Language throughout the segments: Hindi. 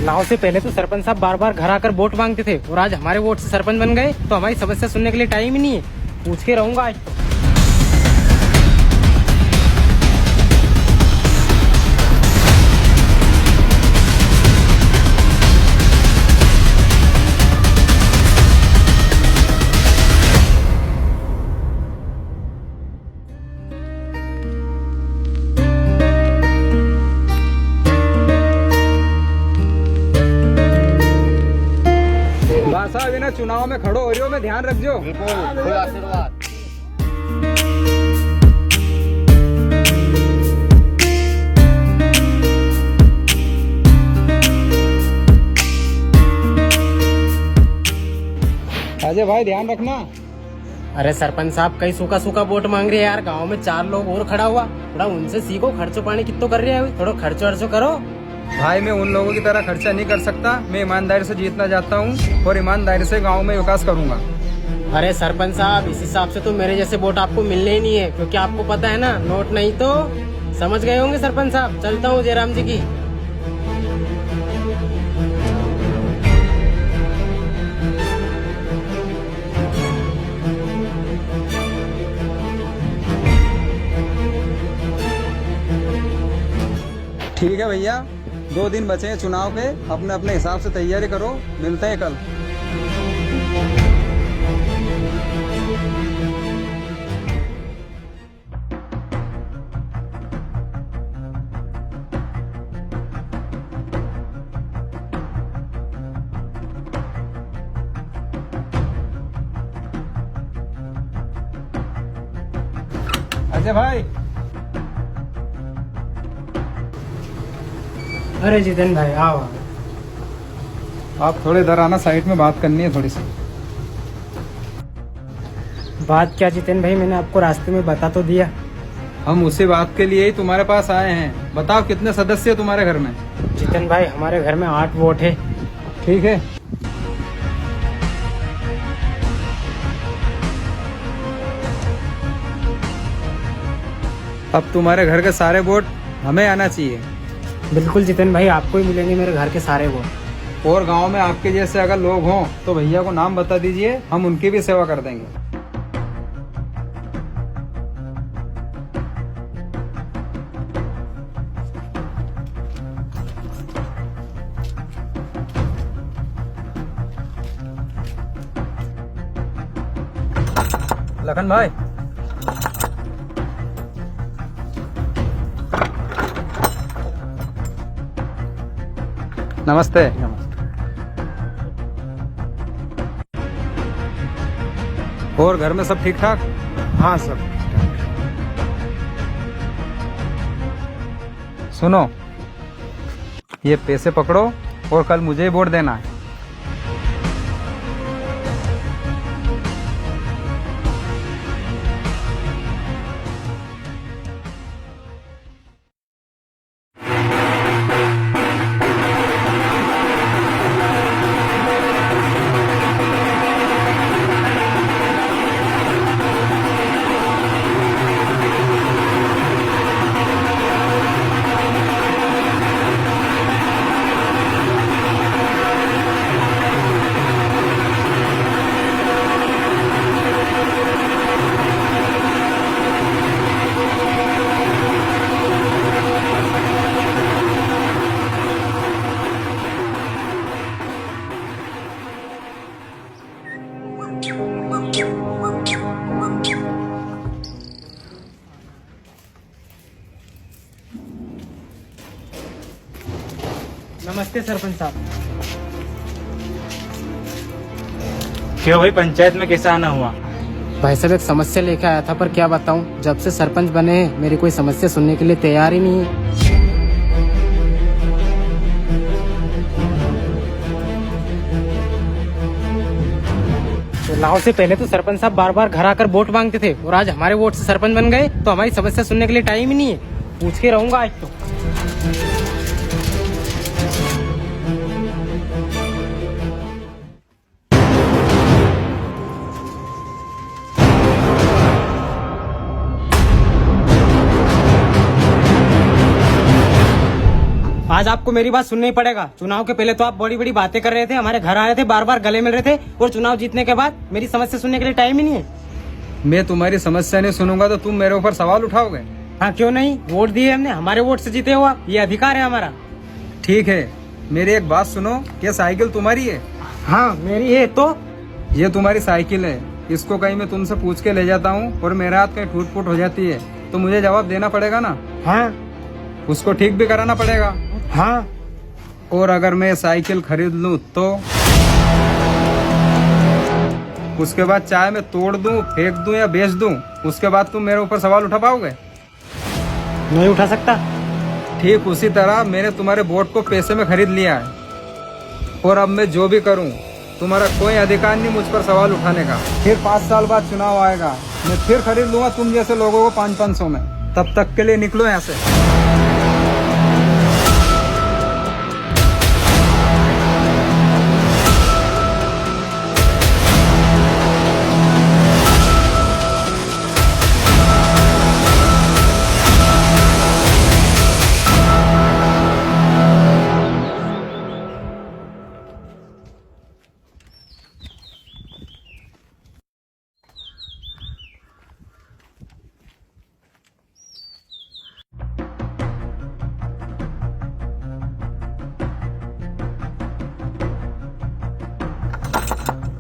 चुनाव से पहले तो सरपंच साहब बार बार घर आकर वोट मांगते थे और आज हमारे वोट से सरपंच बन गए तो हमारी समस्या सुनने के लिए टाइम ही नहीं है। पूछ के रहूंगा आज तो। साहब ना चुनाव में खड़ो हो रही हो, मैं ध्यान रखजो। बिल्कुल, आशीर्वाद। अजय भाई ध्यान रखना। अरे सरपंच साहब कई सूखा सूखा वोट मांग रहे हैं यार। गांव में 4 लोग और खड़ा हुआ, थोड़ा उनसे सीखो। खर्चो पानी कितो कर रहे हैं, थोड़ा खर्चो अर्चो करो। भाई मैं उन लोगों की तरह खर्चा नहीं कर सकता। मैं ईमानदारी से जीतना चाहता हूँ और ईमानदारी से गांव में विकास करूंगा। अरे सरपंच साहब इस हिसाब से तो मेरे जैसे वोट आपको मिलने ही नहीं है, क्योंकि आपको पता है ना, नोट नहीं तो समझ गए होंगे सरपंच साहब। चलता हूँ जयराम जी की। ठीक है भैया, 2 दिन बचे हैं चुनाव के, अपने अपने हिसाब से तैयारी करो। मिलते हैं कल। अजय भाई। अरे जितेन भाई आओ। आप थोड़े इधर आना, साइड में बात करनी है थोड़ी सी। बात क्या जितेन भाई, मैंने आपको रास्ते में बता तो दिया। हम उसी बात के लिए ही तुम्हारे पास आए हैं। बताओ कितने सदस्य है तुम्हारे घर में? जितेन भाई हमारे घर में 8 वोट है। ठीक है। अब तुम्हारे घर के सारे वोट हमें आना चाहिए। बिल्कुल जितेन भाई, आपको ही मिलेंगे मेरे घर के सारे वोट। और गांव में आपके जैसे अगर लोग हों तो भैया को नाम बता दीजिए, हम उनकी भी सेवा कर देंगे। लखन भाई। नमस्ते। और घर में सब ठीक ठाक? हाँ सब। सुनो, ये पैसे पकड़ो और कल मुझे ही वोट देना है। नमस्ते सरपंच साहब। क्यों भाई, पंचायत में कैसा आना हुआ? भाई साहब एक समस्या लेके आया था, पर क्या बताऊं, जब से सरपंच बने हैं मेरी कोई समस्या सुनने के लिए तैयार ही नहीं है। चुनाव से पहले तो सरपंच साहब बार बार घर आकर वोट मांगते थे और आज हमारे वोट से सरपंच बन गए तो हमारी समस्या सुनने के लिए टाइम ही नहीं है। पूछ के रहूंगा आज तो। आज आपको मेरी बात सुननी पड़ेगा। चुनाव के पहले तो आप बड़ी बड़ी बातें कर रहे थे, हमारे घर आ रहे थे, बार बार गले मिल रहे थे, और चुनाव जीतने के बाद मेरी समस्या सुनने के लिए टाइम ही नहीं है। मैं तुम्हारी समस्या नहीं सुनूंगा तो तुम मेरे ऊपर सवाल उठाओगे? हाँ क्यों नहीं, वोट दिए हमने, हमारे वोट से जीते हुआ, ये अधिकार है हमारा। ठीक है, मेरी एक बात सुनो, क्या साइकिल तुम्हारी है? हाँ मेरी है। तो ये तुम्हारी साइकिल है, इसको कहीं मैं तुमसे पूछ के ले जाता हूँ और मेरे हाथ कहीं टूट फूट हो जाती है तो मुझे जवाब देना पड़ेगा ना? हाँ। उसको ठीक भी कराना पड़ेगा। हाँ। और अगर मैं साइकिल खरीद लूँ तो उसके बाद चाहे मैं तोड़ दूं, फेंक दूं या बेच दूं, उसके बाद तुम मेरे ऊपर सवाल उठा पाओगे? नहीं उठा सकता। ठीक उसी तरह मैंने तुम्हारे वोट को पैसे में खरीद लिया है और अब मैं जो भी करूं तुम्हारा कोई अधिकार नहीं मुझ पर सवाल उठाने का। फिर 5 साल बाद चुनाव आएगा, मैं फिर खरीद लूंगा तुम जैसे लोगों को 500-500 में। तब तक के लिए निकलो यहाँ से।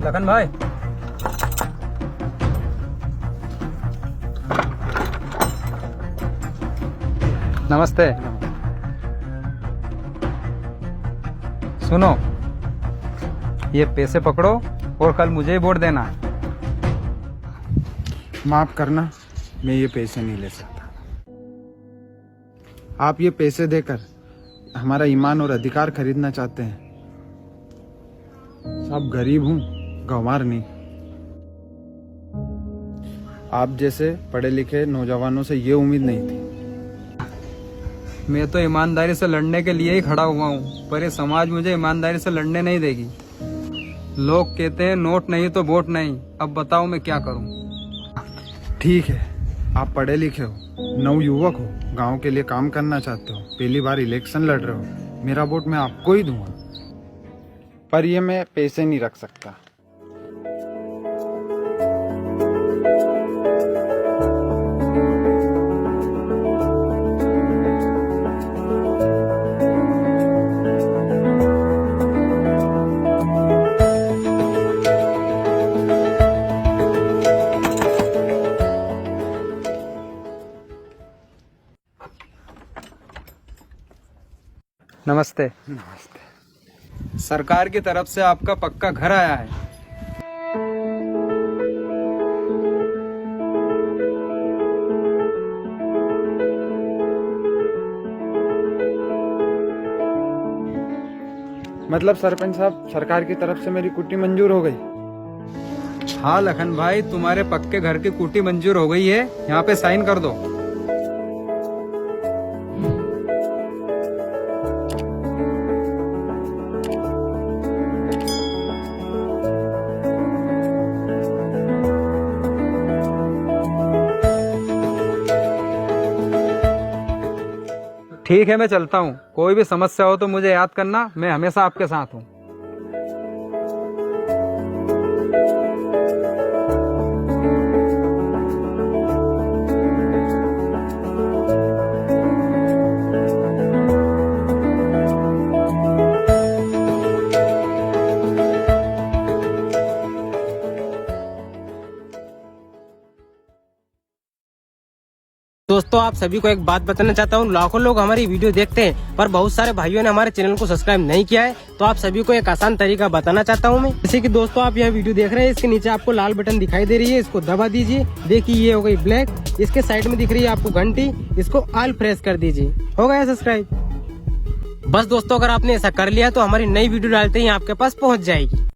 लखन भाई, नमस्ते। सुनो, ये पैसे पकड़ो और कल मुझे ही वोट देना। माफ करना, मैं ये पैसे नहीं ले सकता। आप ये पैसे देकर हमारा ईमान और अधिकार खरीदना चाहते हैं। साहब गरीब हूं, गंवार नहीं। आप जैसे पढ़े लिखे नौजवानों से ये उम्मीद नहीं थी। मैं तो ईमानदारी से लड़ने के लिए ही खड़ा हुआ हूँ, पर ये समाज मुझे ईमानदारी से लड़ने नहीं देगी। लोग कहते हैं नोट नहीं तो वोट नहीं। अब बताओ मैं क्या करूँ? ठीक है, आप पढ़े लिखे हो, नवयुवक हो, गांव के लिए काम करना चाहते हो, पहली बार इलेक्शन लड़ रहे हो, मेरा वोट मैं आपको ही दूंगा। पर ये मैं पैसे नहीं रख सकता। नमस्ते। नमस्ते। सरकार की तरफ से आपका पक्का घर आया है। मतलब सरपंच साहब, सरकार की तरफ से मेरी कुट्टी मंजूर हो गई? हाँ लखन भाई, तुम्हारे पक्के घर की कुटी मंजूर हो गई है। यहाँ पे साइन कर दो। ठीक है, मैं चलता हूँ। कोई भी समस्या हो तो मुझे याद करना, मैं हमेशा आपके साथ हूँ। दोस्तों, आप सभी को एक बात बताना चाहता हूँ। लाखों लोग हमारी वीडियो देखते हैं, पर बहुत सारे भाइयों ने हमारे चैनल को सब्सक्राइब नहीं किया है। तो आप सभी को एक आसान तरीका बताना चाहता हूँ मैं। जैसे कि दोस्तों, आप यह वीडियो देख रहे हैं, इसके नीचे आपको लाल बटन दिखाई दे रही है, इसको दबा दीजिए। देखिए ये हो गई ब्लैक। इसके साइड में दिख रही है आपको घंटी, इसको ऑल प्रेस कर दीजिए। हो गया सब्सक्राइब। बस दोस्तों, अगर आपने ऐसा कर लिया तो हमारी नई वीडियो डालते ही आपके पास पहुँच जाएगी।